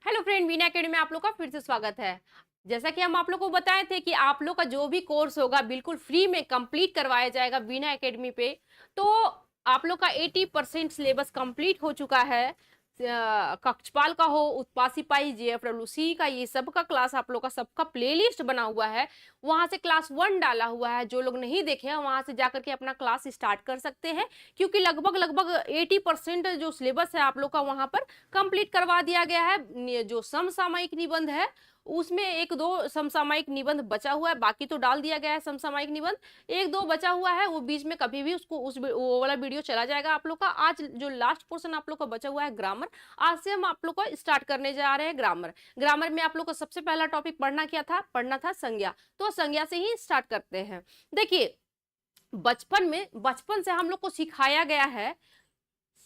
Hello friend, Veena academy में आप लोग का फिर से स्वागत है। जैसा कि हम आप लोग को बताए थे कि आप लोग का जो भी कोर्स होगा बिल्कुल फ्री में कंप्लीट करवाया जाएगा वीना एकेडमी पे। तो आप लोग का 80% सिलेबस कंप्लीट हो चुका है। कक्षपाल का हो, उत्पाद सिपाही, जेएफडब्ल्यूसी का, ये सब का क्लास आप लोग का सबका प्लेलिस्ट बना हुआ है। वहां से क्लास 1 डाला हुआ है। जो लोग नहीं देखे हैं वहां से जाकर के अपना क्लास स्टार्ट कर सकते हैं, क्योंकि लगभग लगभग 80% जो सिलेबस है आप लोग का वहां पर कंप्लीट करवा दिया गया है। जो समसामयिक निबंध है उसमें एक दो समसामयिक निबंध बचा हुआ है, बाकी तो डाल दिया गया है समसामयिक निबंध। एक दो बचा हुआ है, वो बीच में कभी भी उसको वो वाला वीडियो चला जाएगा आप लोग का। आज जो लास्ट पोर्शन आप लोग का बचा हुआ है ग्रामर, आज से हम आप लोग को स्टार्ट करने जा रहे हैं ग्रामर। ग्रामर में आप लोग को सबसे पहला टॉपिक पढ़ना था संज्ञा। तो संज्ञा से ही स्टार्ट करते हैं। देखिए, बचपन से हम लोग को सिखाया गया है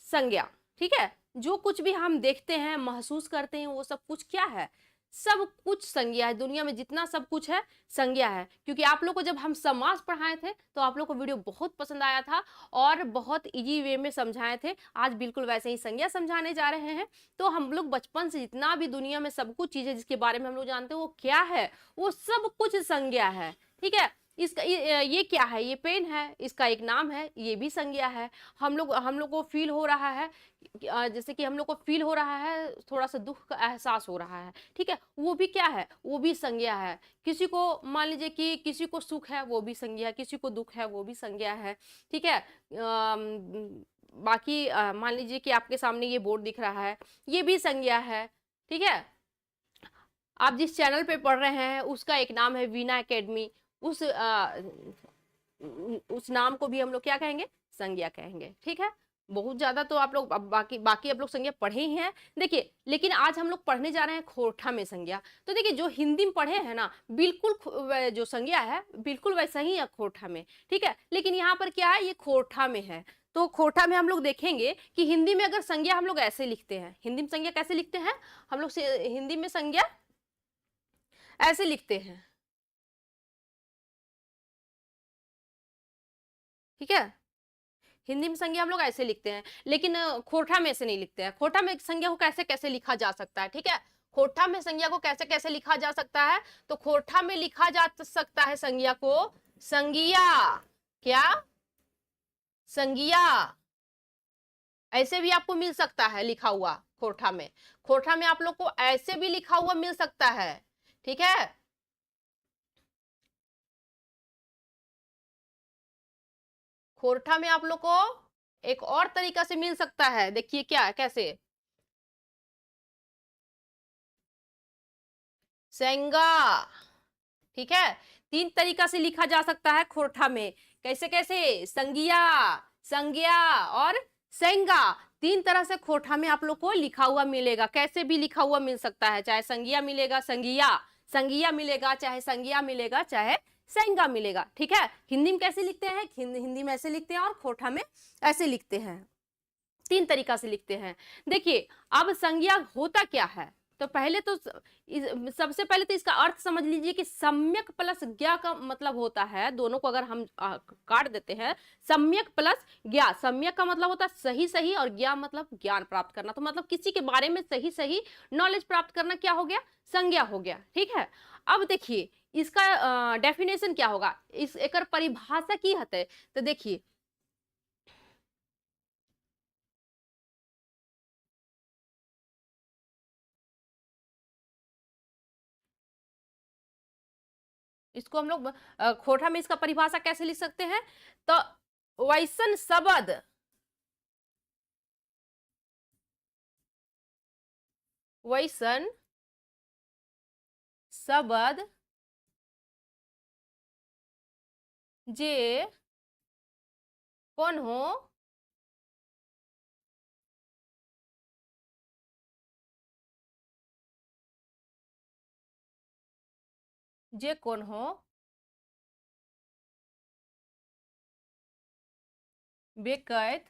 संज्ञा। ठीक है, जो कुछ भी हम देखते हैं महसूस करते हैं वो सब कुछ क्या है? सब कुछ संज्ञा है। दुनिया में जितना सब कुछ है संज्ञा है। क्योंकि आप लोग को जब हम समास पढ़ाए थे तो आप लोग को वीडियो बहुत पसंद आया था और बहुत इजी वे में समझाए थे। आज बिल्कुल वैसे ही संज्ञा समझाने जा रहे हैं। तो हम लोग बचपन से जितना भी दुनिया में सब कुछ चीजें जिसके बारे में हम लोग जानते हैं वो क्या है? वो सब कुछ संज्ञा है। ठीक है, इसका ये क्या है? ये पेन है, इसका एक नाम है, ये भी संज्ञा है। हम लोग को फील हो रहा है, जैसे कि हम लोग को फील हो रहा है, थोड़ा सा दुख का एहसास हो रहा है। ठीक है, वो भी क्या है? वो भी संज्ञा है। किसी को मान लीजिए कि किसी को सुख है, वो भी संज्ञा है। किसी को दुख है, वो भी संज्ञा है। ठीक है। बाकी मान लीजिए कि आपके सामने ये बोर्ड दिख रहा है, ये भी संज्ञा है। ठीक है, आप जिस चैनल पे पढ़ रहे हैं उसका एक नाम है वीना एकेडमी। उस नाम को भी हम लोग क्या कहेंगे? संज्ञा कहेंगे। ठीक है, बहुत ज्यादा तो आप लोग बाकी बाकी आप लोग संज्ञा पढ़े ही हैं। देखिए, लेकिन आज हम लोग पढ़ने जा रहे हैं खोरठा में संज्ञा। तो देखिए, जो हिंदी में पढ़े हैं ना, बिल्कुल जो संज्ञा है बिल्कुल वैसा ही है खोरठा में। ठीक है, लेकिन यहाँ पर क्या है, ये खोरठा में है। तो खोरठा में हम लोग देखेंगे कि हिंदी में अगर संज्ञा हम लोग ऐसे लिखते हैं। हिंदी में संज्ञा कैसे लिखते हैं हम लोग? हिंदी में संज्ञा ऐसे लिखते हैं। ठीक है, हिंदी में संज्ञा हम लोग ऐसे लिखते हैं, लेकिन खोरठा में ऐसे नहीं लिखते हैं। खोरठा में संज्ञा को कैसे कैसे लिखा जा सकता है? ठीक है, खोरठा में संज्ञा को कैसे कैसे लिखा जा सकता है? तो खोरठा में लिखा जा सकता है संज्ञा को संज्ञा। क्या? संज्ञा। ऐसे भी आपको मिल सकता है लिखा हुआ खोरठा में। खोरठा में आप लोग को ऐसे भी लिखा हुआ मिल सकता है। ठीक है, खोरठा में आप लोग को एक और तरीका से मिल सकता है। देखिए क्या, कैसे? सेंगा। ठीक है, तीन तरीका से लिखा जा सकता है खोरठा में। कैसे कैसे? संज्ञा, संज्ञा और सेंगा। तीन तरह से खोरठा में आप लोग को लिखा हुआ मिलेगा। कैसे भी लिखा हुआ मिल सकता है, चाहे संज्ञा मिलेगा, संज्ञा संज्ञा मिलेगा, चाहे संज्ञा मिलेगा, चाहे सेंगा मिलेगा। ठीक है, हिंदी में कैसे लिखते हैं? हिंदी में ऐसे लिखते हैं और खोरठा में ऐसे लिखते हैं। तीन तरीका से लिखते हैं। देखिए, अब संज्ञा होता क्या है? तो पहले तो सबसे पहले तो इसका अर्थ समझ लीजिए कि सम्यक प्लस ज्ञा का मतलब होता है, दोनों को अगर हम काट देते हैं, सम्यक प्लस ज्ञा। सम्यक का मतलब होता है सही सही, और ज्ञा मतलब ज्ञान प्राप्त करना। तो मतलब किसी के बारे में सही सही नॉलेज प्राप्त करना क्या हो गया? संज्ञा हो गया। ठीक है, अब देखिए इसका डेफिनेशन क्या होगा, इस एक परिभाषा की हते। तो देखिए, इसको हम लोग खोटा में इसका परिभाषा कैसे लिख सकते हैं? तो वैसन शब्द, वैसन शब्द जे कौन हो जे कौन हो बेकैत,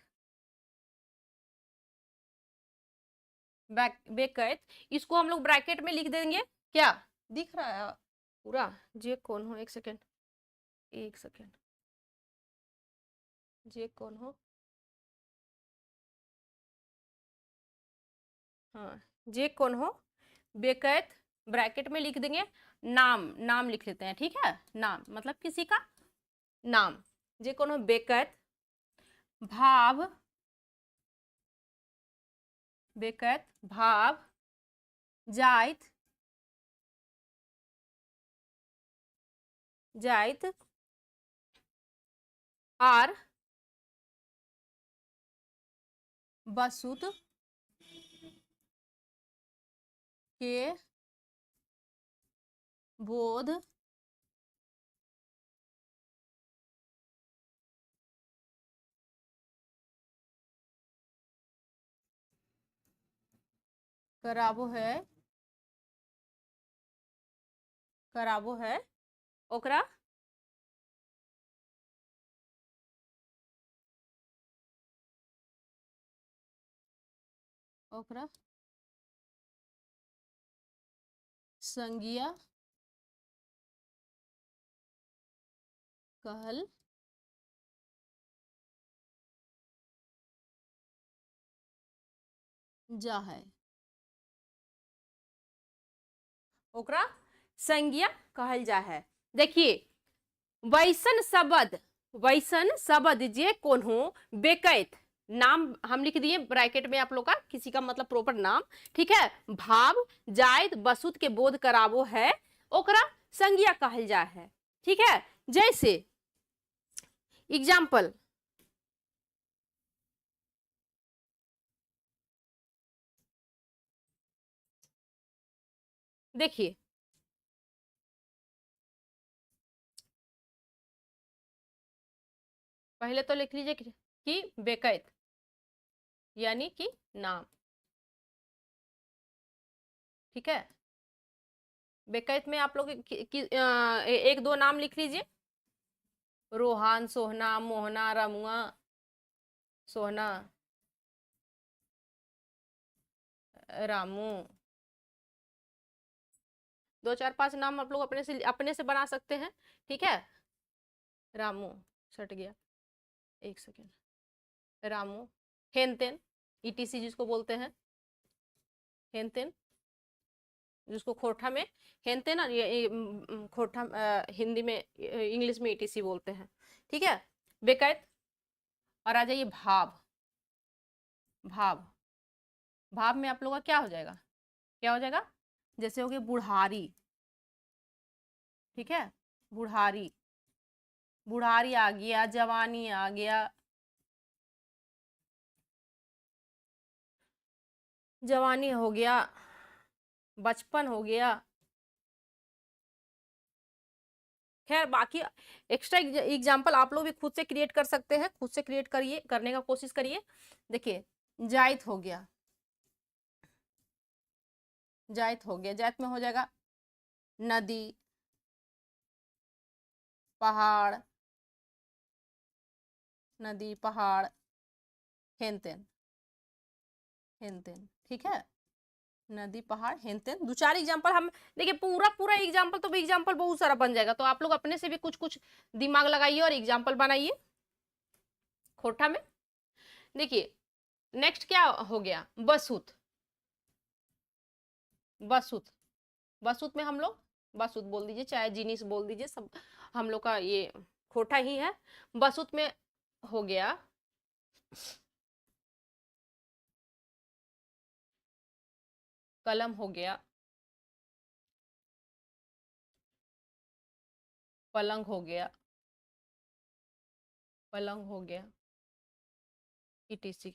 बेकैत। इसको हम लोग ब्रैकेट में लिख देंगे। क्या दिख रहा है पूरा? जे कौन हो, एक सेकेंड, एक सेकेंड। जे कौन हो, हाँ, जे कौन हो बेकैत ब्रैकेट में लिख देंगे नाम, नाम लिख लेते हैं, ठीक है। नाम मतलब किसी का नाम, जे कोनो बेकैत भाव, बेकैत भाव जाइत जाइत आर बसुत के बोध कराबो है, कराबो है ओकरा ओकरा संज्ञा कहल जा है, ओकरा संज्ञा कहल जा है। देखिए वैसन शब्द जे कोनो बेकैत नाम हम लिख दिए ब्रैकेट में आप लोग का, किसी का मतलब प्रॉपर नाम, ठीक है। भाव जायद बसुत के बोध कराबो है, ओकरा संज्ञा कहल जा है, ठीक है। जैसे एग्जाम्पल, देखिए पहले तो लिख लीजिए कि बेकैत यानी कि नाम, ठीक है। बेकैत में आप लोग एक दो नाम लिख लीजिए, रोहान, सोहना, मोहना, रमुआ, सोहना, रामू, दो चार पांच नाम आप लोग अपने से बना सकते हैं, ठीक है। रामू, सट गया, एक सेकेंड। रामू, हेनतेन, ईटीसी जिसको बोलते हैं, हेनतेन जिसको खोरठा में हेनतेन और ये खोरठा हिंदी में इंग्लिश में ईटीसी बोलते हैं, ठीक है। बेकैत। और आ जाइए भाव, भाव भाव में आप लोग का क्या हो जाएगा, क्या हो जाएगा, जैसे हो गया बुढ़ारी, ठीक है। बुढ़ारी, बुढ़ारी आ गया, जवानी आ गया, जवानी हो गया, बचपन हो गया, खैर बाकी एक्स्ट्रा एग्जाम्पल आप लोग भी खुद से क्रिएट कर सकते हैं, खुद से क्रिएट करिए, करने का कोशिश करिए। देखिए जायत हो गया, जायत हो गया, जायत में हो जाएगा नदी, पहाड़, नदी पहाड़, हेनतेन, हेनतेन, ठीक है। नदी पहाड़ हेनतेन, दो चार एग्जाम्पल हम, देखिए पूरा पूरा एग्जाम्पल तो एग्जाम्पल बहुत सारा बन जाएगा, तो आप लोग अपने से भी कुछ कुछ दिमाग लगाइए और एग्जाम्पल बनाइए खोटा में। देखिए नेक्स्ट क्या हो गया, बसुत, बसुत, बसुत में हम लोग बसुत बोल दीजिए, चाहे जिनिस बोल दीजिए, सब हम लोग का ये खोटा ही है। बसुत में हो गया कलम, हो गया पलंग, हो गया पलंग, हो गया ईटीसी,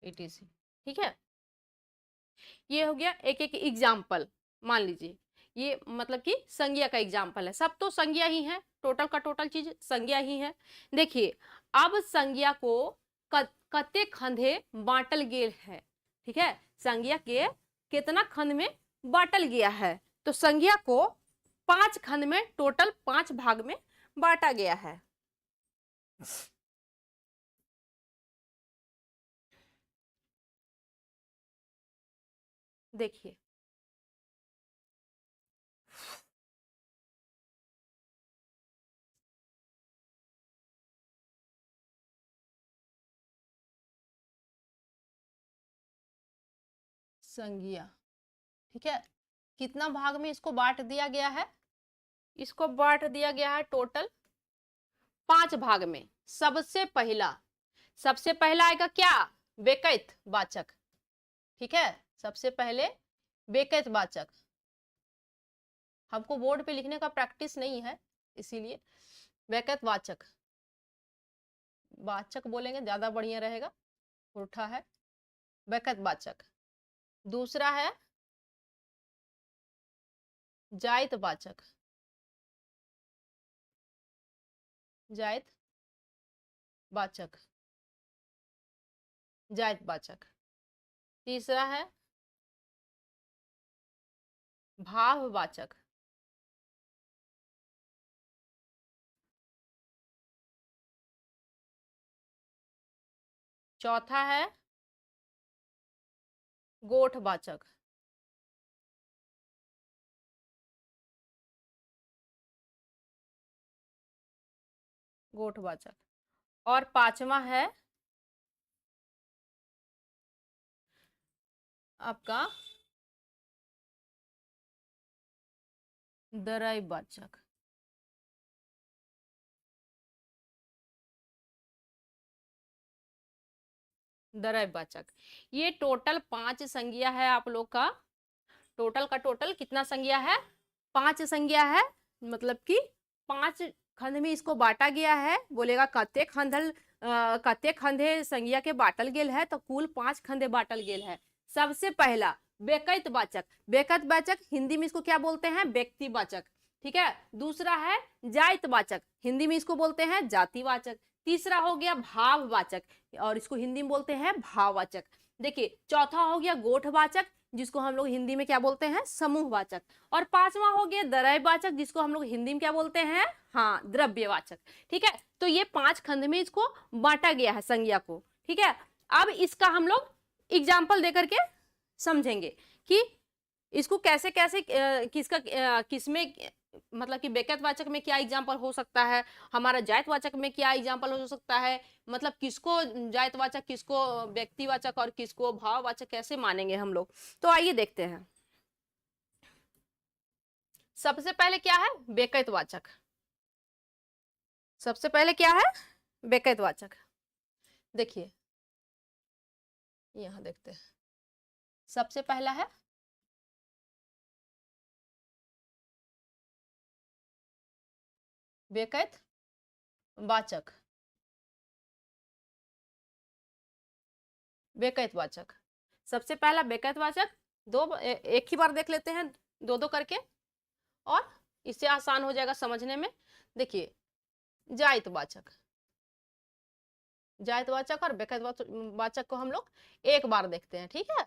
ईटीसी, ठीक है। ये हो गया एक एक एग्जाम्पल, मान लीजिए ये मतलब कि संज्ञा का एग्जाम्पल है, सब तो संज्ञा ही है, टोटल का टोटल चीज संज्ञा ही है। देखिए अब संज्ञा को कते खंधे बांटल गेल है, ठीक है। संज्ञा के कितना खंड में बांटल गया है, तो संज्ञा को 5 खंड में, टोटल 5 भाग में बांटा गया है। देखिए संज्ञा, ठीक है, कितना भाग में इसको बांट दिया गया है? इसको बांट दिया गया है टोटल 5 भाग में। सबसे पहला आएगा क्या? बेकैत वाचक। ठीक है, सबसे पहले बेकैत वाचक। हमको बोर्ड पे लिखने का प्रैक्टिस नहीं है, इसीलिए बेकैत वाचक, वाचक बोलेंगे ज्यादा बढ़िया रहेगा, उल्टा है, बेकैत वाचक। दूसरा है जायत वाचक, जायत वाचक, जायत वाचक। तीसरा है भाववाचक, चौथा है गोठवाचक, गोठवाचक। और पांचवा है आपका दरयवाचक। दरयवाचक, ये टोटल 5 संज्ञा है आप लोग का। टोटल का टोटल कितना संज्ञा है? 5 संज्ञा है, मतलब कि 5 खंड में इसको बांटा गया है। बोलेगा कते खंडे संज्ञा के बाटल गेल है, तो कुल 5 खंडे बाटल गेल है। सबसे पहला बेकैत वाचक। बेकैत वाचक हिंदी में इसको क्या बोलते हैं? व्यक्तिवाचक। ठीक है, दूसरा है जाति वाचक, हिंदी में इसको बोलते हैं जातिवाचक। तीसरा हो गया भाववाचक, और इसको हिंदी में बोलते हैं भाववाचक। देखिए, चौथा हो गया गोठवाचक, जिसको हम लोग हिंदी में क्या बोलते हैं? समूहवाचक। और पांचवा हो गया दरयवाचक, जिसको हम लोग हिंदी में क्या बोलते हैं? हाँ, द्रव्यवाचक। ठीक है, तो ये 5 खंड में इसको बांटा गया है संज्ञा को। ठीक है, अब इसका हम लोग एग्जाम्पल देकर के समझेंगे कि इसको कैसे कैसे किसमें, मतलब कि बेकैतवाचक में क्या एग्जाम्पल हो सकता है, हमारा जायतवाचक में क्या एग्जाम्पल हो सकता है, मतलब किसको जायतवाचक, किसको व्यक्तिवाचक और किसको भाववाचक कैसे मानेंगे हम लोग। तो आइए देखते हैं। सबसे पहले क्या है? बेकैतवाचक। सबसे पहले क्या है? बेकैतवाचक। देखिए, यहां देखते हैं। सबसे पहला है बेकैत वाचक। बेकैत वाचक, सबसे पहला बेकैत वाचक। एक ही बार देख लेते हैं, दो दो करके, और इससे आसान हो जाएगा समझने में। देखिए, जायत वाचक, जायत वाचक और बेकैत वाचक को हम लोग एक बार देखते हैं। ठीक है,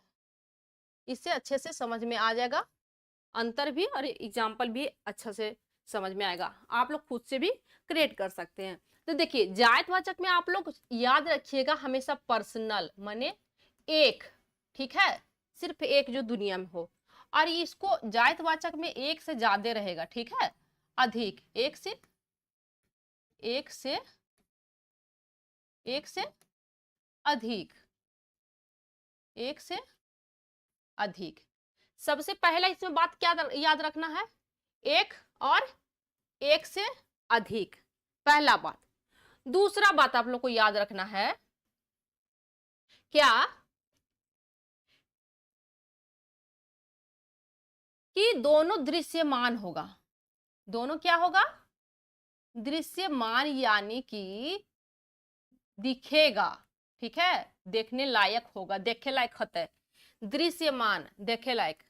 इससे अच्छे से समझ में आ जाएगा, अंतर भी और एग्जाम्पल भी अच्छा से समझ में आएगा। आप लोग खुद से भी क्रिएट कर सकते हैं। तो देखिए, जायतवाचक में आप लोग याद रखिएगा हमेशा पर्सनल माने एक। ठीक है, सिर्फ एक जो दुनिया में हो। और इसको जायतवाचक में एक से ज्यादा रहेगा। ठीक है, अधिक, एक से अधिक, एक से अधिक। सबसे पहला इसमें बात क्या याद रखना है? एक और एक से अधिक, पहला बात। दूसरा बात आप लोग को याद रखना है क्या? कि दोनों दृश्यमान होगा। दोनों क्या होगा? दृश्यमान, यानी कि दिखेगा। ठीक है, देखने लायक होगा, देखे लायक होता है। दृश्यमान, देखे लायक।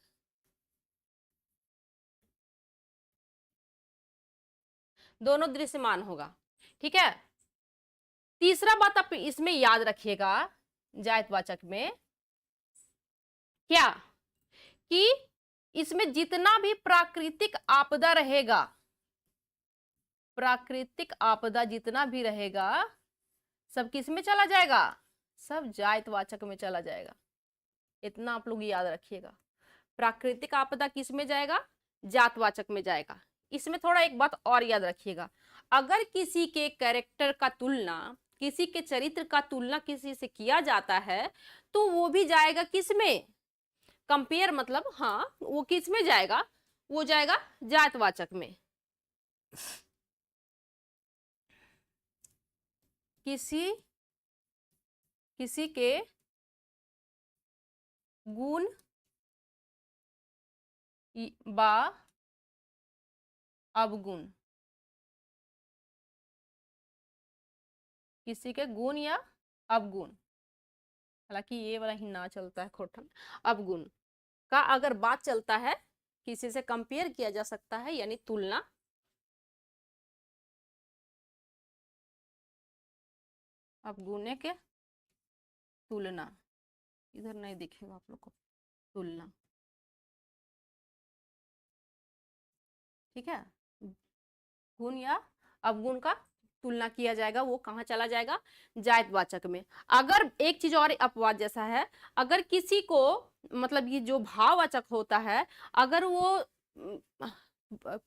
दोनों दृश्यमान होगा। ठीक है, तीसरा बात आप इसमें याद रखिएगा जायतवाचक में, क्या? कि इसमें जितना भी प्राकृतिक आपदा रहेगा, प्राकृतिक आपदा जितना भी रहेगा, सब किस में चला जाएगा? सब जायतवाचक में चला जाएगा। इतना आप लोग याद रखिएगा। प्राकृतिक आपदा किस में जाएगा? जातवाचक में जाएगा। इसमें थोड़ा एक बात और याद रखिएगा, अगर किसी के कैरेक्टर का तुलना, किसी के चरित्र का तुलना किसी से किया जाता है, तो वो भी जाएगा किस में? कंपेयर मतलब हाँ वो किस में जाएगा, वो जाएगा जातवाचक में। किसी किसी के गुण बा अवगुण, किसी के गुण या अवगुण, हालांकि ये वाला ही ना चलता है खोटन, अवगुण का अगर बात चलता है, किसी से कंपेयर किया जा सकता है यानी तुलना, अवगुण के तुलना, इधर नहीं दिखेगा आप लोग को, तुलना, ठीक है, गुण या अवगुण का तुलना किया जाएगा, वो कहाँ चला जाएगा, जायतवाचक में। अगर एक चीज और अपवाद जैसा है, अगर किसी को मतलब ये जो भाववाचक होता है, अगर वो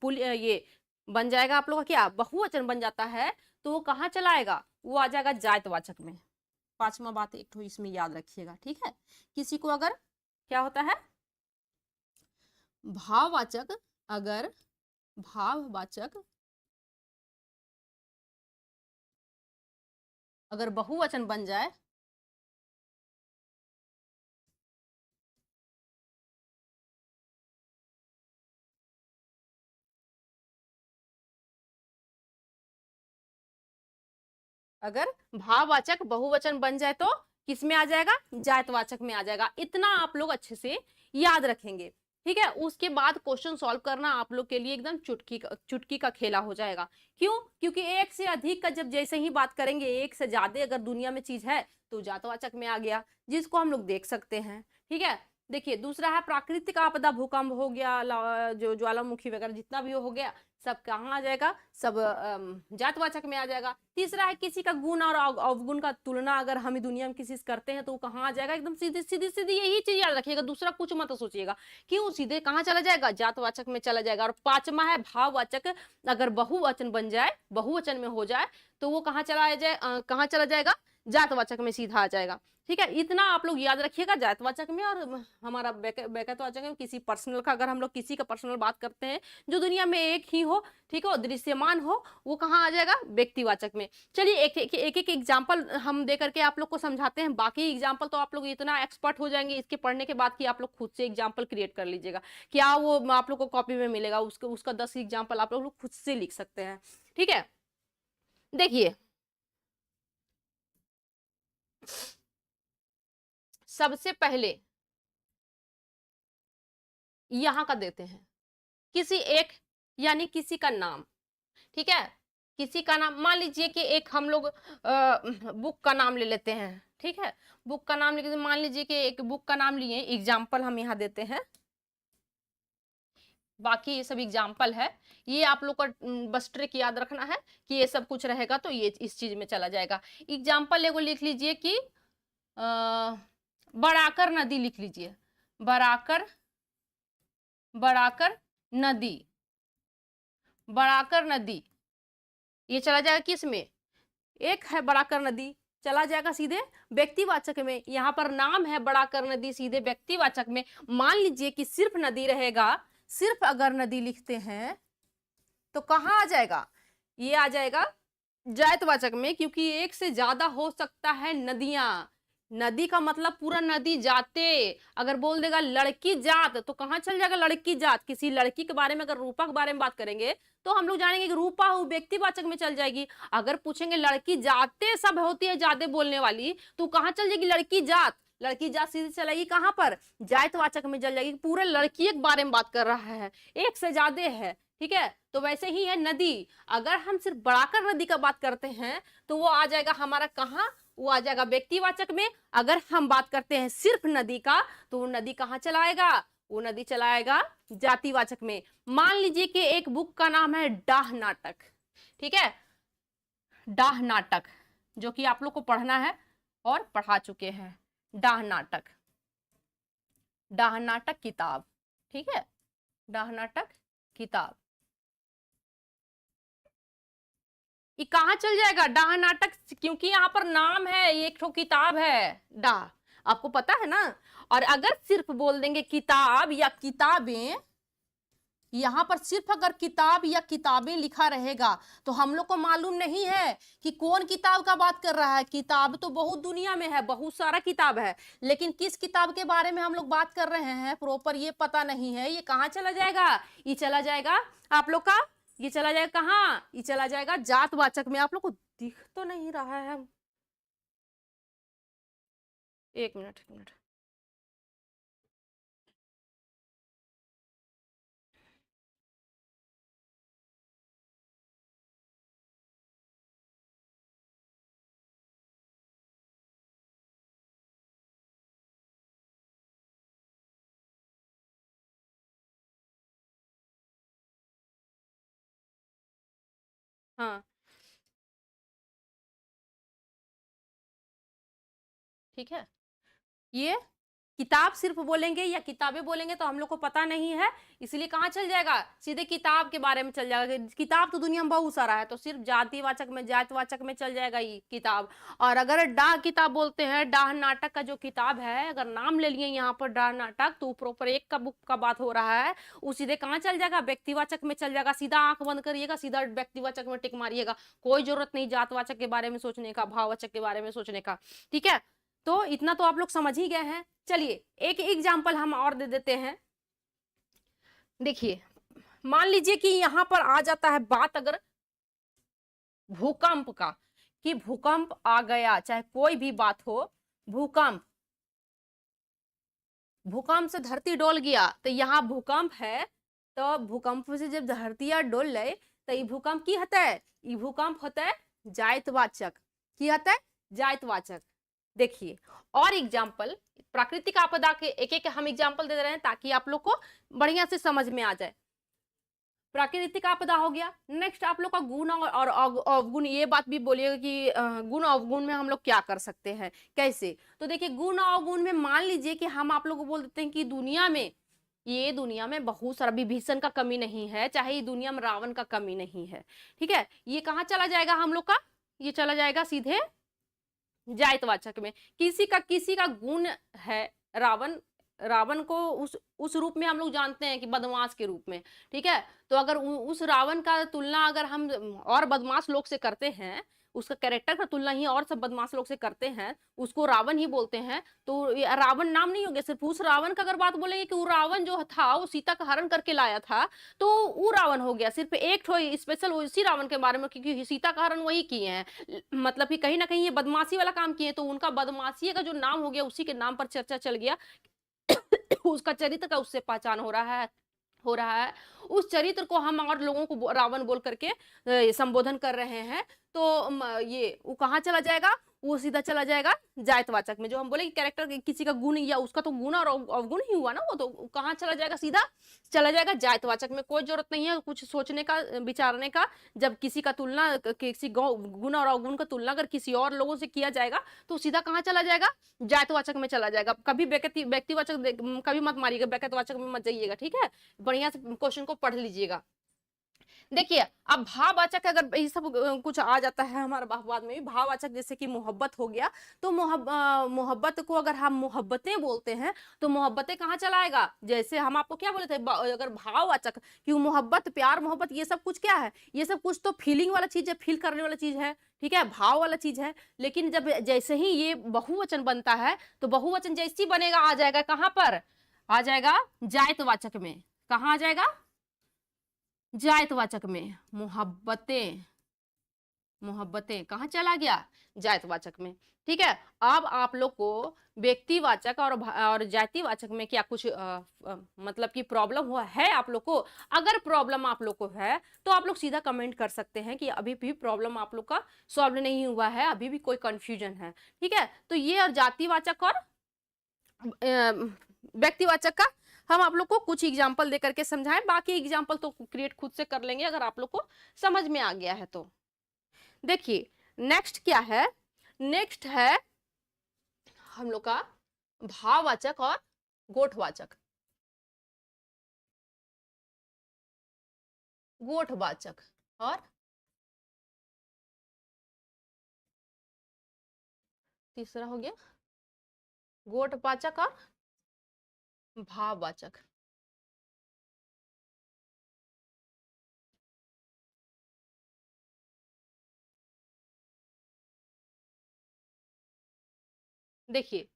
ये बन जाएगा आप लोग का क्या, बहुवचन बन जाता है, तो वो कहाँ चला आएगा, वो आ जाएगा जायतवाचक में। पांचवा बात एक तो इसमें याद रखिएगा, ठीक है। किसी को अगर क्या होता है, भाववाचक, अगर भाववाचक अगर बहुवचन बन जाए, अगर भाववाचक बहुवचन बन जाए तो किसमें आ जाएगा, जायतवाचक में आ जाएगा। इतना आप लोग अच्छे से याद रखेंगे, ठीक है। उसके बाद क्वेश्चन सॉल्व करना आप लोग के लिए एकदम चुटकी का खेला हो जाएगा। क्यों, क्योंकि एक से अधिक का जब जैसे ही बात करेंगे, एक से ज्यादा अगर दुनिया में चीज है तो जातवाचक में आ गया, जिसको हम लोग देख सकते हैं, ठीक है। देखिए दूसरा है प्राकृतिक आपदा, भूकंप हो गया, जो ज्वालामुखी वगैरह जितना भी हो गया, सब कहाँ आ जाएगा, सब जातवाचक में आ जाएगा। तीसरा है किसी का गुण और अवगुण का तुलना अगर हम दुनिया में किसी से करते हैं तो वो कहाँ आ जाएगा, एकदम सीधी सीधी सीधी यही चीज याद रखिएगा, दूसरा कुछ मत सोचिएगा, क्यों, सीधे कहाँ चला जाएगा, जातवाचक में चला जाएगा। और पांचवा है भाववाचक, अगर बहुवचन बन जाए, बहुवचन में हो जाए तो वो कहाँ चला जाए, कहाँ चला जाएगा, जातवाचक में सीधा आ जाएगा, ठीक है। इतना आप लोग याद रखिएगा जातवाचक में। और हमारा व्यक्तिवाचक में किसी पर्सनल का, अगर हम लोग किसी का पर्सनल बात करते हैं जो दुनिया में एक ही हो, ठीक है, दृश्यमान हो, वो कहाँ आ जाएगा, व्यक्तिवाचक में। चलिए एक एग्जाम्पल हम दे करके आप लोग को समझाते हैं, बाकी एग्जाम्पल तो आप लोग इतना एक्सपर्ट हो जाएंगे इसके पढ़ने के बाद कि आप लोग खुद से एग्जाम्पल क्रिएट कर लीजिएगा, क्या वो आप लोग को कॉपी में मिलेगा, उसका 10 एग्जाम्पल आप लोग खुद से लिख सकते हैं, ठीक है। देखिए सबसे पहले यहां का देते हैं, किसी एक यानी किसी का नाम, ठीक है, किसी का नाम, मान लीजिए कि एक हम लोग बुक का नाम ले लेते हैं, ठीक है, बुक का नाम लेते, मान लीजिए कि एक बुक का नाम लिए, एग्जाम्पल हम यहाँ देते हैं, बाकी ये सब एग्जाम्पल है, ये आप लोग को बस ट्रिक याद रखना है कि ये सब कुछ रहेगा तो ये इस चीज में चला जाएगा। एग्जाम्पल एगो लिख लीजिए कि बराकर नदी लिख लीजिए, बराकर, बराकर नदी, बराकर नदी, ये चला जाएगा किस में, एक है बराकर नदी, चला जाएगा सीधे व्यक्तिवाचक में। यहाँ पर नाम है बराकर नदी, सीधे व्यक्तिवाचक में। मान लीजिए कि सिर्फ नदी रहेगा, सिर्फ अगर नदी लिखते हैं तो कहाँ आ जाएगा, ये आ जाएगा जायतवाचक में, क्योंकि एक से ज्यादा हो सकता है नदियां। नदी का मतलब पूरा नदी जाते, अगर बोल देगा लड़की जात तो कहाँ चल जाएगा, लड़की जात। किसी लड़की के बारे में अगर रूपा के बारे में बात करेंगे तो हम लोग जानेंगे कि रूपा हो, व्यक्तिवाचक में चल जाएगी। अगर पूछेंगे लड़की जाते सब होती है ज्यादा बोलने वाली, तो कहाँ चल जाएगी, लड़की जात, लड़की जात सीधी चलेगी कहाँ पर, जायतवाचक में चल जाएगी। पूरे लड़की के बारे में बात कर रहा है, एक से ज्यादा है, ठीक है। तो वैसे ही है नदी, अगर हम सिर्फ बराकर नदी का बात करते हैं तो वो आ जाएगा हमारा कहाँ, वो आ जाएगा व्यक्तिवाचक में। अगर हम बात करते हैं सिर्फ नदी का तो वो नदी कहाँ चलाएगा, वो नदी चलाएगा जातिवाचक में। मान लीजिए कि एक बुक का नाम है डाह नाटक, ठीक है, डाह नाटक, जो कि आप लोग को पढ़ना है और पढ़ा चुके हैं, डाह नाटक, डाह नाटक किताब, ठीक है, डाह नाटक किताब, ये कहाँ चल जाएगा, डाह नाटक, क्योंकि यहाँ पर नाम है, ये एक ठो किताब है डाह। आपको पता है ना। और अगर सिर्फ बोल देंगे किताब या किताबें, यहां पर सिर्फ अगर किताब या किताबें लिखा रहेगा तो हम लोग को मालूम नहीं है कि कौन किताब का बात कर रहा है। किताब तो बहुत दुनिया में है, बहुत सारा किताब है, लेकिन किस किताब के बारे में हम लोग बात कर रहे हैं प्रॉपर ये पता नहीं है। ये कहाँ चला जाएगा, ये चला जाएगा आप लोग का, ये चला जाएगा कहाँ, ये चला जाएगा जातवाचक में। आप लोग को दिख तो नहीं रहा है, एक मिनट एक मिनट। हाँ ठीक है। ये किताब सिर्फ बोलेंगे या किताबें बोलेंगे तो हम लोग को पता नहीं है, इसलिए कहाँ चल जाएगा, सीधे किताब के बारे में चल जाएगा। किताब तो दुनिया में बहुत सारा है, तो सिर्फ जातिवाचक में, जातवाचक में चल जाएगा ये किताब। और अगर डाह किताब बोलते हैं, डाह नाटक का जो किताब है, अगर नाम ले लिए यहाँ पर डाह नाटक, तो प्रॉपर एक का बुक का बात हो रहा है, वो सीधे कहाँ चल जाएगा, व्यक्तिवाचक में चल जाएगा। सीधा आंख बंद करिएगा, सीधा व्यक्तिवाचक में टिक मारिएगा, कोई जरूरत नहीं जातवाचक के बारे में सोचने का, भाववाचक के बारे में सोचने का। ठीक है, तो इतना तो आप लोग समझ ही गए हैं। चलिए एक एग्जाम्पल हम और दे देते हैं। देखिए मान लीजिए कि यहां पर आ जाता है बात अगर भूकंप का, कि भूकंप आ गया, चाहे कोई भी बात हो, भूकंप, भूकंप से धरती डोल गया, तो यहाँ भूकंप है, तो भूकंप से जब धरती डोल ले तो ये भूकंप की होता है, ये भूकंप होता है जायतवाचक। की होता है जायतवाचक। देखिए और एग्जाम्पल, प्राकृतिक आपदा के एक एक हम एग्जाम्पल दे रहे हैं ताकि आप लोग को बढ़िया से समझ में आ जाए। प्राकृतिक आपदा हो गया, नेक्स्ट आप लोग का गुण और अवगुण, ये बात भी बोलिएगा कि गुण अवगुण में हम लोग क्या कर सकते हैं, कैसे। तो देखिए गुण अवगुण में मान लीजिए कि हम आप लोग को बोल देते हैं कि दुनिया में, ये दुनिया में बहुत सारा, विभीषण का कमी नहीं है, चाहे ये दुनिया में रावण का कमी नहीं है। ठीक है, ये कहाँ चला जाएगा हम लोग का, ये चला जाएगा सीधे जायतवाचक में। किसी का गुण है, रावण, रावण को उस रूप में हम लोग जानते हैं कि बदमाश के रूप में। ठीक है, तो अगर उस रावण का तुलना अगर हम और बदमाश लोग से करते हैं, उसका कैरेक्टर का तुलना ही और सब बदमाश लोग से करते हैं, उसको रावण ही बोलते हैं, तो रावण नाम नहीं हो गया। सिर्फ उस रावण का अगर बात बोलेंगे कि वो रावण जो था वो सीता का हरण करके लाया था, तो वो रावण हो गया। सिर्फ एक ठो स्पेशल उसी रावण के बारे में, क्योंकि सीता का हरण वही किए हैं, मतलब कि कहीं ना कहीं ये बदमाशी वाला काम किए, तो उनका बदमाशी का जो नाम हो गया उसी के नाम पर चर्चा चल गया। उसका चरित्र का उससे पहचान हो रहा है। उस चरित्र को हम और लोगों को रावण बोल करके संबोधन कर रहे हैं। तो ये वो कहाँ चला जाएगा, वो सीधा चला जाएगा जायतवाचक में। जो हम बोले कि कैरेक्टर किसी का गुण, या उसका तो गुण और अवगुण ही हुआ ना, वो तो कहाँ चला जाएगा, सीधा चला जाएगा जायतवाचक में। कोई जरूरत नहीं है कुछ सोचने का, विचारने का। जब किसी का तुलना, किसी गुण और अवगुण का तुलना अगर किसी और लोगों से किया जाएगा तो सीधा कहाँ चला जाएगा, जायतवाचक में चला जाएगा। कभी व्यक्तिवाचक कभी मत मारिएगा, व्यक्तिवाचक में मत जाइएगा। ठीक है, बढ़िया से क्वेश्चन को पढ़ लीजिएगा। देखिए अब भाववाचक अगर ये सब कुछ आ जाता है हमारा भाववाद में भी, भाववाचक जैसे कि मोहब्बत हो गया, तो मोहब्बत को अगर हम मोहब्बतें बोलते हैं तो मोहब्बतें कहाँ चलाएगा। जैसे हम आपको क्या बोले थे, अगर भाववाचक कि मोहब्बत, प्यार, मोहब्बत, ये सब कुछ क्या है, ये सब कुछ तो फीलिंग वाला चीज है, फील करने वाला चीज है। ठीक है, भाव वाला चीज है। लेकिन जब जैसे ही ये बहुवचन बनता है तो बहुवचन जैसे ही बनेगा आ जाएगा कहाँ पर, आ जाएगा जायतवाचक में। कहाँ आ जाएगा, जायतवाचक में। मोहब्बतें, मोहब्बतें कहाँ चला गया, जायतवाचक में। ठीक है, अब आप लोग को व्यक्तिवाचक और जातिवाचक में क्या कुछ मतलब कि प्रॉब्लम हुआ है आप लोग को। अगर प्रॉब्लम आप लोग को है तो आप लोग सीधा कमेंट कर सकते हैं कि अभी भी प्रॉब्लम आप लोग का सॉल्व नहीं हुआ है, अभी भी कोई कंफ्यूजन है। ठीक है, तो ये और जातिवाचक और व्यक्तिवाचक का हम आप लोग को कुछ एग्जाम्पल दे करके समझाएं, बाकी एग्जाम्पल तो क्रिएट खुद से कर लेंगे अगर आप लोग को समझ में आ गया है तो। देखिए नेक्स्ट क्या है, नेक्स्ट है हम लोग का भाववाचक और गोठवाचक। गोठवाचक और तीसरा हो गया गोठवाचक और भाववाचक। देखिए,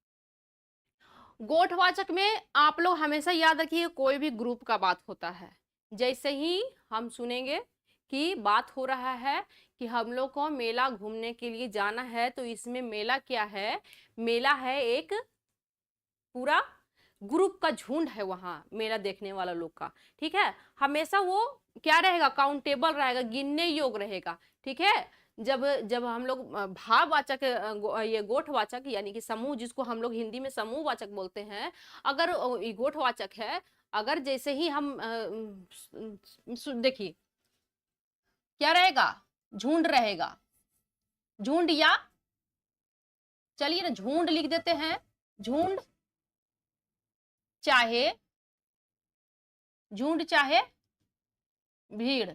गोठवाचक में आप लोग हमेशा याद रखिए, कोई भी ग्रुप का बात होता है, जैसे ही हम सुनेंगे कि बात हो रहा है कि हम लोग को मेला घूमने के लिए जाना है, तो इसमें मेला क्या है? मेला है एक पूरा ग्रुप का झुंड है, वहां मेला देखने वाला लोग का। ठीक है, हमेशा वो क्या रहेगा? काउंटेबल रहेगा, गिनने योग्य रहेगा। ठीक है, जब जब हम लोग भाववाचक ये गोठवाचक यानी कि समूह, जिसको हम लोग हिंदी में समूहवाचक बोलते हैं, अगर ये गोठवाचक है, अगर जैसे ही हम देखिए क्या रहेगा? झुंड रहेगा, झुंड, या चलिए ना झुंड लिख देते हैं, झुंड चाहे झुंड चाहे भीड़,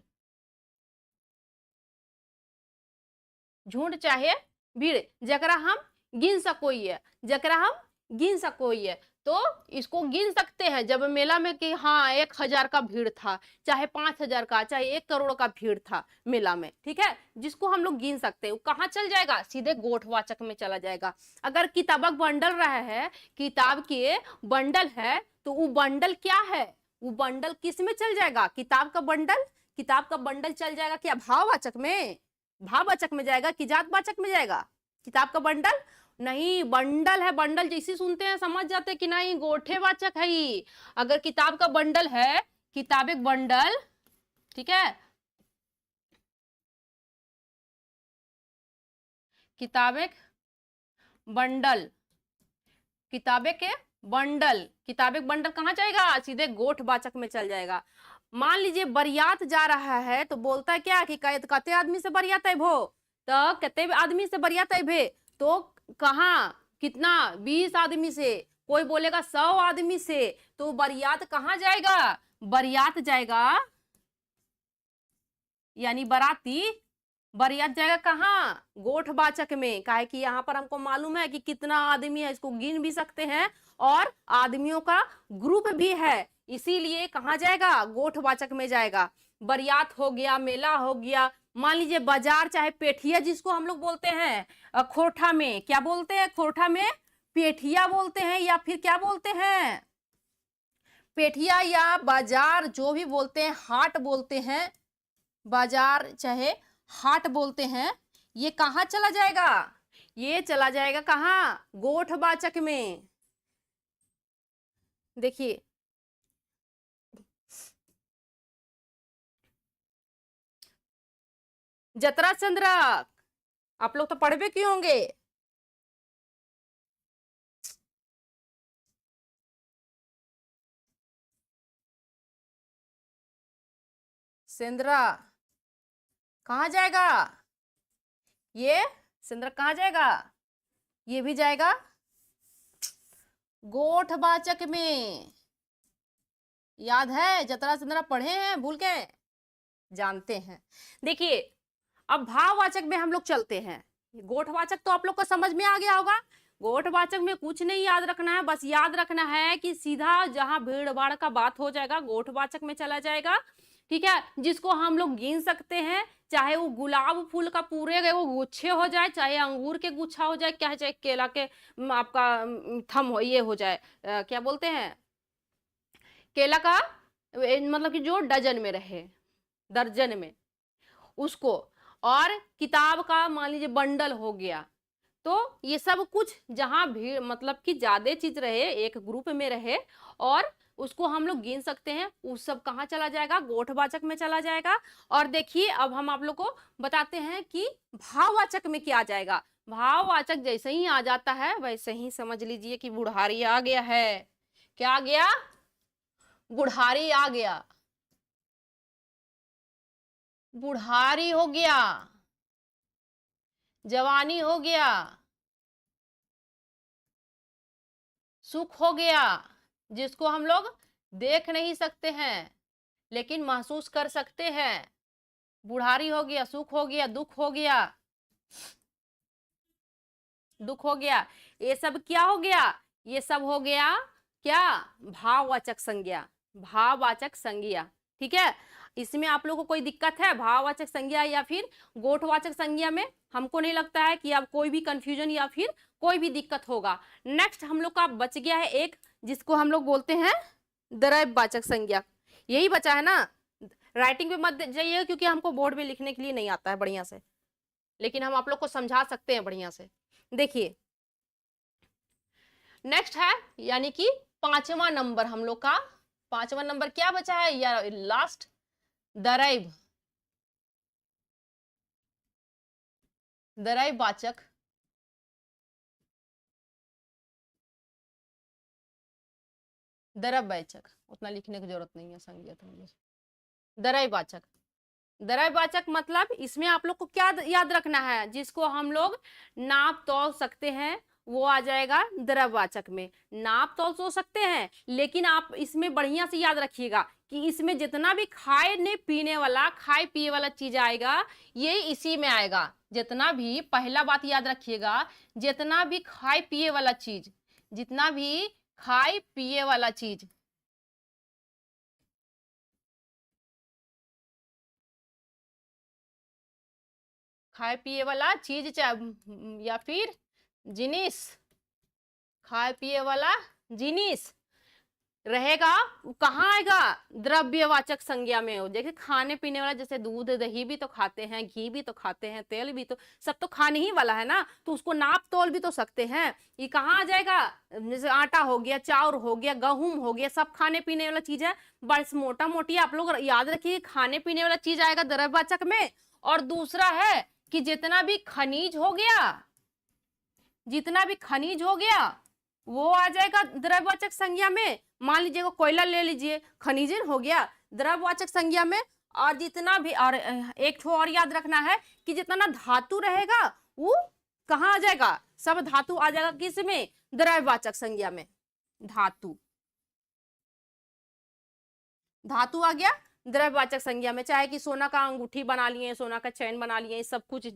झुंड चाहे भीड़, जकरा हम गिन सकोइए, जकरा हम गिन सकोइए, तो इसको गिन सकते हैं जब मेला में कि हाँ 1,000 का भीड़ था, चाहे 5,000 का, चाहे 1 करोड़ का भीड़ था मेला में। ठीक है, जिसको हम लोग गिन सकते हैं, वो कहाँ चल जाएगा? सीधे गोठवाचक में चला जाएगा। अगर किताबक बंडल रहा है, किताब के बंडल है, तो वो बंडल क्या है? वो बंडल किस में चल जाएगा? किताब का बंडल, किताब का बंडल चल जाएगा क्या भाववाचक में? भाववाचक में जाएगा कि जातवाचक में जाएगा? किताब का बंडल नहीं, बंडल है, बंडल जैसे सुनते हैं समझ जाते हैं कि नहीं गोठेवाचक है ही। अगर किताब का बंडल है, किताब एक बंडल, ठीक है, किताब एक बंडल, किताबें के बंडल, किताब एक बंडल कहाँ जाएगा? सीधे गोठवाचक में चल जाएगा। मान लीजिए बरियात जा रहा है, तो बोलता है क्या कि कते आदमी से बरियात है भो, तो कते आदमी से बरियात है भे, तो कहाँ कितना? 20 आदमी से। कोई बोलेगा 100 आदमी से, तो बरियात कहाँ जाएगा? बरियात जाएगा, यानी बराती बरियात जाएगा कहाँ? गोठवाचक में। काहे कि यहाँ पर हमको मालूम है कि कितना आदमी है, इसको गिन भी सकते हैं, और आदमियों का ग्रुप भी है, इसीलिए कहाँ जाएगा? गोठवाचक में जाएगा। बरियात हो गया, मेला हो गया, मान लीजिए बाजार चाहे पेठिया, जिसको हम लोग बोलते हैं खोरठा में, क्या बोलते हैं? खोरठा में पेठिया बोलते हैं, या फिर क्या बोलते हैं? पेठिया या बाजार, जो भी बोलते हैं, हाट बोलते हैं, बाजार चाहे हाट बोलते हैं। ये कहाँ चला जाएगा? ये चला जाएगा कहाँ? गोठवाचक में। देखिए, जतरा चंद्रा, आप लोग तो पढ़वे क्यों होंगे? सेंद्रा कहाँ जाएगा? ये सेंद्रा कहाँ जाएगा? ये भी जाएगा गोठवाचक में। याद है? जतरा चंद्रा पढ़े हैं, भूल गए? जानते हैं। देखिए, अब भाववाचक में हम लोग चलते हैं। गोठवाचक तो आप लोग को समझ में आ गया होगा। गोठवाचक में कुछ नहीं याद रखना है, बस याद रखना है कि सीधा जहां भीड़ भाड़ का बात हो जाएगा गोठवाचक में चला जाएगा। ठीक है, जिसको हम लोग गिन सकते हैं, चाहे वो गुलाब फूल का पूरे वो गुच्छे हो जाए, चाहे अंगूर के गुच्छा हो जाए, क्या चाहे केला के आपका थम हो, ये हो जाए, क्या बोलते हैं, केला का, मतलब कि जो डजन में रहे, दर्जन में, उसको। और किताब का मान लीजिए बंडल हो गया। तो ये सब कुछ जहां भीड़ मतलब कि ज्यादा चीज रहे, एक ग्रुप में रहे, और उसको हम लोग गिन सकते हैं, वो सब कहाँ चला जाएगा? गोठवाचक में चला जाएगा। और देखिए, अब हम आप लोग को बताते हैं कि भाववाचक में क्या आ जाएगा। भाववाचक जैसे ही आ जाता है, वैसे ही समझ लीजिए कि बुढ़ारी आ गया है। क्या आ गया? बुढ़ारी आ गया, बुढ़ारी हो गया, जवानी हो गया, सुख हो गया, जिसको हम लोग देख नहीं सकते हैं लेकिन महसूस कर सकते हैं। बुढ़ारी हो गया, सुख हो गया, दुख हो गया, दुख हो गया। ये सब क्या हो गया? ये सब हो गया क्या, भाववाचक संज्ञा, भाववाचक संज्ञा। ठीक है, इसमें आप लोगों को कोई दिक्कत है भाववाचक संज्ञा या फिर गोठवाचक संज्ञा में? हमको नहीं लगता है कि अब कोई भी कंफ्यूजन या फिर कोई भी दिक्कत होगा। नेक्स्ट हम लोग का बच गया है एक, जिसको हम लोग बोलते हैं द्रव्यवाचक संज्ञा। यही बचा है ना, राइटिंग पे मत जाइए क्योंकि हमको बोर्ड में लिखने के लिए नहीं आता है बढ़िया से, लेकिन हम आप लोग को समझा सकते हैं बढ़िया से। देखिए नेक्स्ट है यानी कि 5वां नंबर हम लोग का, 5वां नंबर क्या बचा है या लास्ट, दरैव, दरैववाचक दरववाचक, उतना लिखने की जरूरत नहीं है संज्ञा तो मुझे। दरैववाचक, दरैववाचक मतलब इसमें आप लोग को क्या याद रखना है, जिसको हम लोग नाप तौल सकते हैं वो आ जाएगा द्रव्यवाचक में। नाप तौल तो सकते हैं, लेकिन आप इसमें बढ़िया से याद रखिएगा कि इसमें जितना भी खाने पीने वाला, खाए पिए वाला चीज आएगा ये इसी में आएगा। जितना भी, पहला बात याद रखिएगा, जितना भी खाए पिए वाला चीज, जितना भी खाए पिए वाला चीज, खाए पिए वाला चीज या फिर जिनिस, खाए पिए वाला जिनिस रहेगा, कहाँ आएगा, द्रव्यवाचक संज्ञा में हो। देखिए खाने पीने वाला जैसे दूध दही भी तो खाते हैं, घी भी तो खाते हैं, तेल भी तो, सब तो खाने ही वाला है ना, तो उसको नाप तोल भी तो सकते हैं। ये कहाँ आ जाएगा, जैसे आटा हो गया, चाउर हो गया, गेहूं हो गया, सब खाने पीने वाला चीज है। बस मोटा मोटी आप लोग याद रखिए खाने पीने वाला चीज आएगा द्रव्यवाचक में। और दूसरा है कि जितना भी खनिज हो गया, जितना भी खनिज हो गया वो आ जाएगा द्रव्यवाचक संज्ञा में। मान लीजिएगा कोयला ले लीजिए, खनिजन हो गया द्रव्यवाचक संज्ञा में। और जितना भी, और एक ठो और याद रखना है कि जितना धातु रहेगा वो कहाँ आ जाएगा, सब धातु आ जाएगा किस में, द्रव्यवाचक संज्ञा में। धातु, धातु आ गया द्रव्यवाचक संज्ञा में। चाहे कि सोना का अंगूठी बना लिए, सोना का चैन बना लिए, सब कुछ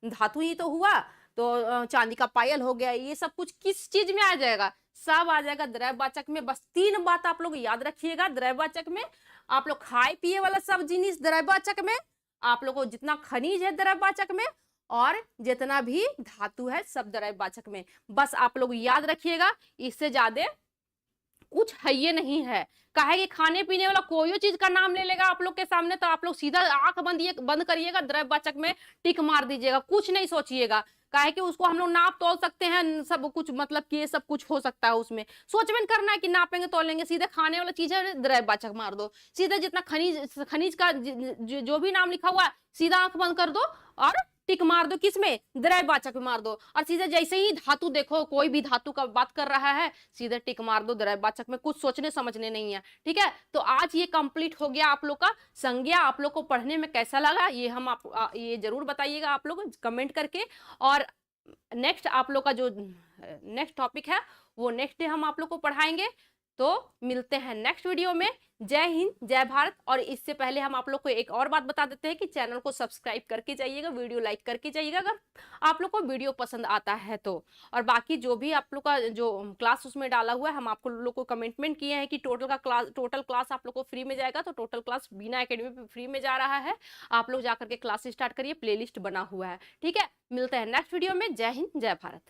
धातु ही तो हुआ। तो चांदी का पायल हो गया, ये सब कुछ किस चीज में आ जाएगा, सब आ जाएगा द्रव्यवाचक में। बस 3 बात आप लोग याद रखिएगा द्रव्यवाचक में। आप लोग खाए पिए वाला सब जिनिस द्रव्यवाचक में, आप लोग को जितना खनिज है द्रव्यवाचक में, और जितना भी धातु है सब द्रव्यवाचक में। बस आप लोग याद रखिएगा, इससे ज्यादा कुछ है ये नहीं है। काहे कि खाने पीने वाला कोई चीज का नाम ले लेगा आप लोग के सामने तो आप लोग सीधा आंख बंद करिएगा, द्रव्यवाचक में टिक मार दीजिएगा, कुछ नहीं सोचिएगा। काहे कि उसको हम लोग नाप तोल सकते हैं, सब कुछ, मतलब कि ये सब कुछ हो सकता है उसमें। सोच में करना है कि नापेंगे तोलेंगे, सीधे खाने वाला चीज है द्रव्यवाचक मार दो, सीधे जितना खनिज का जो भी नाम लिखा हुआ है सीधा आंख बंद कर दो और टिक मार दो, किसमें, द्रव्यवाचक में मार दो। और सीधे जैसे ही धातु देखो, कोई भी धातु का बात कर रहा है सीधे टिक मार दो द्रव्यवाचक में, कुछ सोचने समझने नहीं है। ठीक है, तो आज ये कंप्लीट हो गया आप लोग का संज्ञा। आप लोग को पढ़ने में कैसा लगा ये हम ये जरूर बताइएगा आप लोग कमेंट करके। और नेक्स्ट आप लोग का जो नेक्स्ट टॉपिक है वो नेक्स्ट डे हम आप लोग को पढ़ाएंगे। तो मिलते हैं नेक्स्ट वीडियो में। जय हिंद, जय भारत। और इससे पहले हम आप लोग को एक और बात बता देते हैं कि चैनल को सब्सक्राइब करके जाइएगा, वीडियो लाइक करके जाइएगा अगर आप लोग को वीडियो पसंद आता है तो। और बाकी जो भी आप लोग का जो क्लास उसमें डाला हुआ है, हम आपको लोग को कमिटमेंट किए हैं कि टोटल क्लास आप लोग को फ्री में जाएगा। तो टोटल क्लास बीना एकेडमी पे फ्री में जा रहा है, आप लोग जाकर के क्लास स्टार्ट करिए, प्ले लिस्ट बना हुआ है। ठीक है, मिलते हैं नेक्स्ट वीडियो में। जय हिंद, जय भारत।